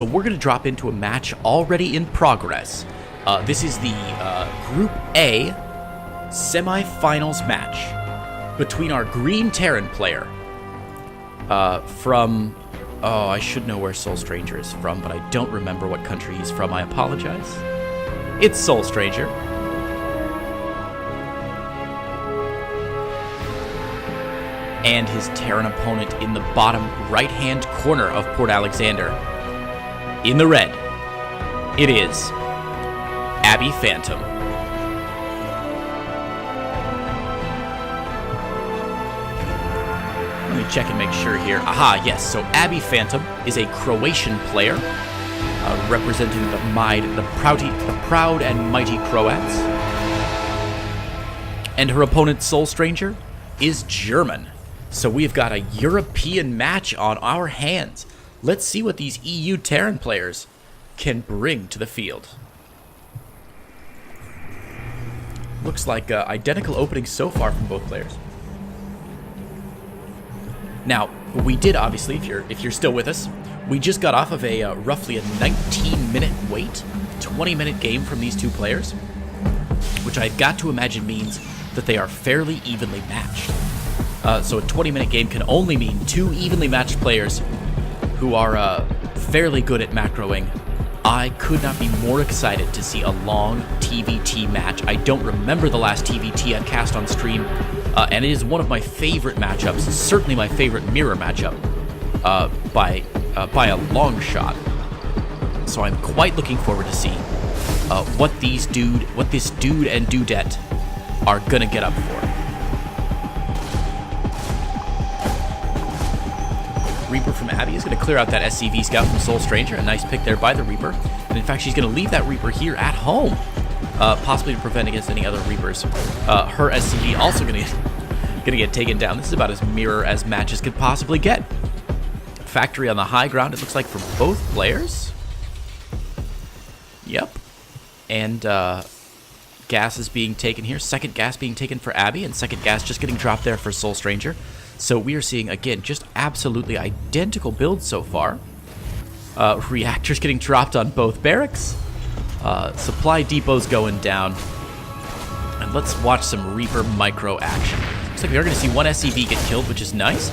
So we're going to drop into a match already in progress. This is the Group A semifinals match between our Green Terran player from... Oh, I should know where SoulStranger is from, but I don't remember what country he's from. I apologize. It's SoulStranger. And his Terran opponent in the bottom right-hand corner of Port Alexander. In the red, it is AbyPhantom. Let me check and make sure here. Aha, yes. So AbyPhantom is a Croatian player, representing the proud and mighty Croats. And her opponent, SoulStranger, is German. So we've got a European match on our hands. Let's see what these EU Terran players can bring to the field. Looks like identical openings so far from both players. Now, we did obviously, if you're still with us, we just got off of a roughly a 19-minute wait, 20-minute game from these two players, which I've got to imagine means that they are fairly evenly matched. So a 20-minute game can only mean two evenly matched players who are fairly good at macroing. I could not be more excited to see a long TvT match. I don't remember the last TvT I cast on stream, and it is one of my favorite matchups, certainly my favorite mirror matchup, by a long shot. So I'm quite looking forward to see what this dude and dudette are gonna get up for. Reaper from Abby is going to clear out that SCV scout from SoulStranger. A nice pick there by the Reaper. And in fact, she's going to leave that Reaper here at home, possibly to prevent against any other Reapers. Her SCV also going to get taken down. This is about as mirror as matches could possibly get. Factory on the high ground, it looks like, for both players. Yep. And gas is being taken here. Second gas being taken for Abby, and second gas just getting dropped there for SoulStranger. So we are seeing, again, just absolutely identical builds so far. Reactors getting dropped on both barracks. Supply depots going down. And let's watch some Reaper micro action. Looks like we are going to see one SCV get killed, which is nice.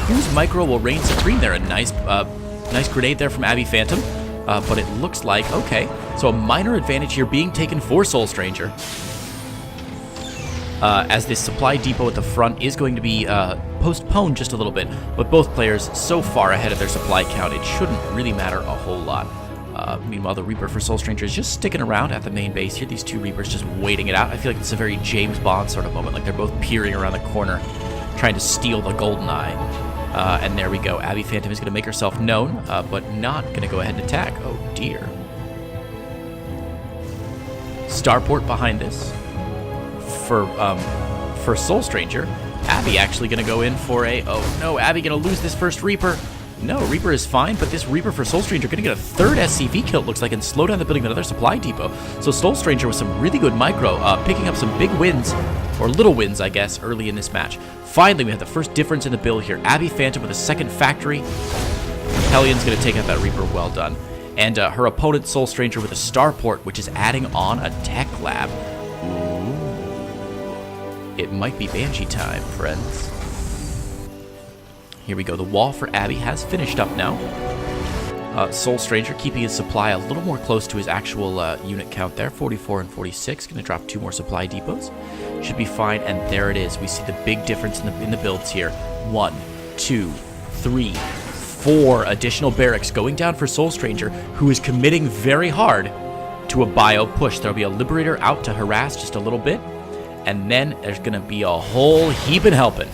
Whose micro will reign supreme there? A nice grenade there from AbyPhantom. But it looks like, okay, so a minor advantage here being taken for SoulStranger. As this supply depot at the front is going to be postponed just a little bit, but both players so far ahead of their supply count, it shouldn't really matter a whole lot. Meanwhile, the Reaper for SoulStranger is just sticking around at the main base here. These two Reapers just waiting it out. I feel like it's a very James Bond sort of moment, like they're both peering around the corner, trying to steal the golden eye. And there we go. AbyPhantom is going to make herself known, but not going to go ahead and attack. Oh, dear. Starport behind this. For SoulStranger, Abby actually going to go in for a... Oh, no, Abby going to lose this first Reaper. No, Reaper is fine, but this Reaper for SoulStranger going to get a third SCV kill, it looks like, and slow down the building of another supply depot. So SoulStranger with some really good micro, picking up some big wins, or little wins, I guess, early in this match. Finally, we have the first difference in the build here. AbyPhantom with a second factory. Hellion's going to take out that Reaper, well done. And her opponent, SoulStranger, with a starport, which is adding on a tech lab. It might be Banshee time, friends. Here we go. The wall for Abby has finished up now. SoulStranger keeping his supply a little more close to his actual unit count there. 44 and 46. Going to drop two more supply depots. Should be fine. And there it is. We see the big difference in the builds here. 1, 2, 3, 4 additional barracks going down for SoulStranger, who is committing very hard to a bio push. There'll be a Liberator out to harass just a little bit. And then there's going to be a whole heaping helping.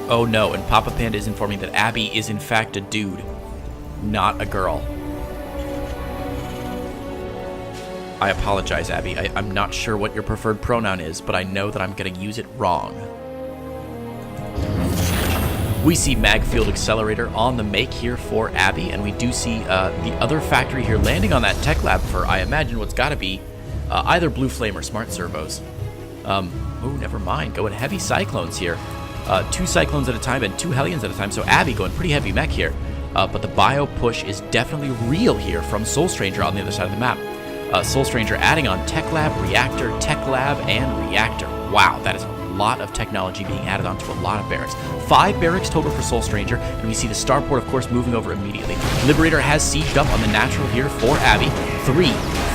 Oh no, and Papa Panda is informing that Abby is in fact a dude, not a girl. I apologize, Abby. I'm not sure what your preferred pronoun is, but I know that I'm going to use it wrong. We see Magfield Accelerator on the make here for Abby, and we do see the other factory here landing on that tech lab for, I imagine, what's got to be either Blue Flame or Smart Servos. Oh, never mind. Going heavy Cyclones here. 2 Cyclones at a time and 2 Hellions at a time, so Abby going pretty heavy mech here. But the bio push is definitely real here from SoulStranger on the other side of the map. SoulStranger adding on Tech Lab, Reactor, Tech Lab, and Reactor. Wow, that is a lot of technology being added onto a lot of barracks. 5 barracks total for SoulStranger, and we see the starport, of course, moving over immediately. Liberator has sieged up on the natural here for Abby. 3,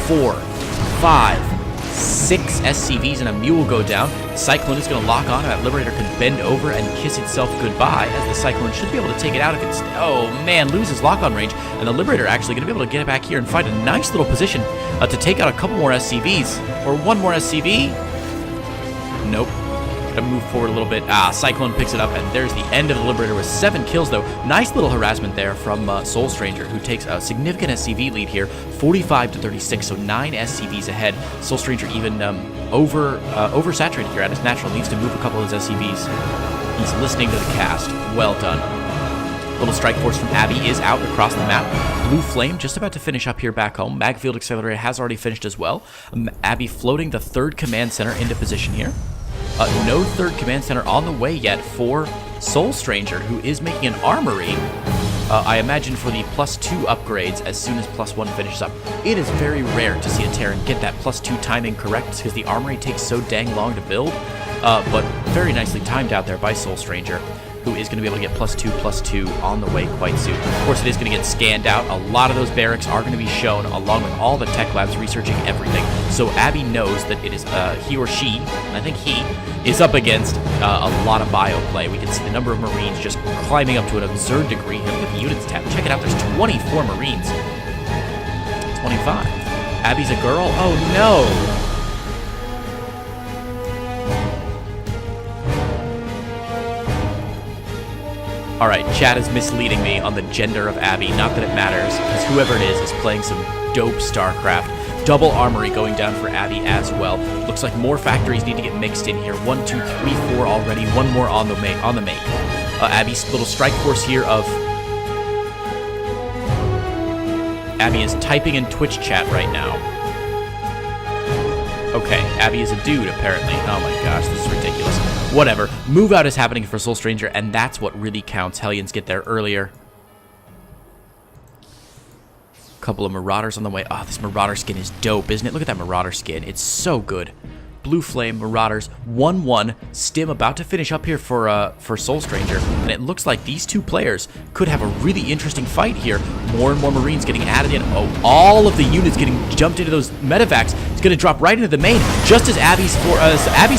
4, 5, 6 SCVs and a mule go down. Cyclone is going to lock on, and that Liberator can bend over and kiss itself goodbye, as the Cyclone should be able to take it out if it's... Oh, man, loses lock-on range, and the Liberator actually going to be able to get back here and find a nice little position to take out a couple more SCVs. Or one more SCV. Nope. Gotta move forward a little bit. Cyclone picks it up, and there's the end of the Liberator with 7 kills, though. Nice little harassment there from SoulStranger, who takes a significant SCV lead here, 45-36, so 9 SCVs ahead. SoulStranger even oversaturated here at his natural, needs to move a couple of his SCVs. He's listening to the cast. Well done. Little strike force from Abby is out across the map. Blue Flame just about to finish up here back home. Magfield Accelerator has already finished as well. Abby floating the 3rd command center into position here. No 3rd command center on the way yet for SoulStranger, who is making an armory, I imagine, for the +2 upgrades as soon as +1 finishes up. It is very rare to see a Terran get that +2 timing correct, because the armory takes so dang long to build, but very nicely timed out there by SoulStranger, who is going to be able to get +2/+2 on the way quite soon. Of course, it is going to get scanned out. A lot of those barracks are going to be shown, along with all the tech labs researching everything. So Abby knows that it is he or she, and I think he, is up against a lot of bio play. We can see the number of Marines just climbing up to an absurd degree here. Look at the units tab. Check it out. There's 24 Marines. 25. Abby's a girl? Oh, no. Alright, chat is misleading me on the gender of Abby. Not that it matters, because whoever it is playing some dope StarCraft. Double armory going down for Abby as well. Looks like more factories need to get mixed in here. 1, 2, 3, 4 already. One more on the make. Abby's little strike force here of... Abby is typing in Twitch chat right now. Okay, Abby is a dude, apparently. Oh my gosh, this is ridiculous. Whatever. Move out is happening for SoulStranger, and that's what really counts. Hellions get there earlier. Couple of Marauders on the way. Oh, this Marauder skin is dope, isn't it? Look at that Marauder skin. It's so good. Blue Flame, Marauders, 1-1. Stim about to finish up here for SoulStranger, and it looks like these two players could have a really interesting fight here. More and more Marines getting added in. Oh, all of the units getting jumped into those medevacs. It's going to drop right into the main, just as Abby's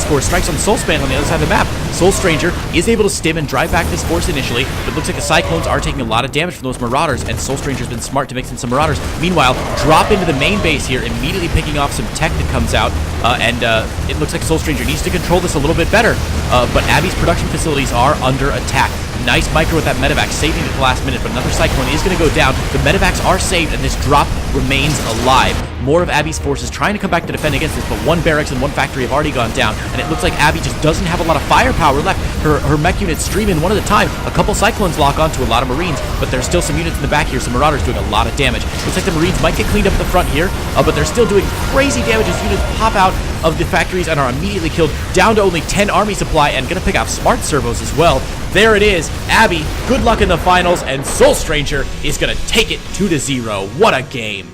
force strikes on Soulspan on the other side of the map. SoulStranger is able to stim and drive back this force initially, but it looks like the Cyclones are taking a lot of damage from those Marauders, and SoulStranger's been smart to mix in some Marauders. Meanwhile, drop into the main base here, immediately picking off some tech that comes out, and it looks like SoulStranger needs to control this a little bit better, but Abby's production facilities are under attack. Nice micro with that medevac, saving it at the last minute, but another Cyclone is going to go down. The medevacs are saved, and this drop remains alive. More of Abby's forces trying to come back to defend against this, but 1 barracks and 1 factory have already gone down, and it looks like Abby just doesn't have a lot of firepower left. Her mech units stream in one at a time. A couple Cyclones lock onto a lot of Marines, but there's still some units in the back here, some Marauders doing a lot of damage. Looks like the Marines might get cleaned up at the front here, but they're still doing crazy damage as units pop out of the factories and are immediately killed, down to only 10 army supply, and gonna pick off smart servos as well. There it is. Abby, good luck in the finals, and SoulStranger is gonna take it 2-0. What a game.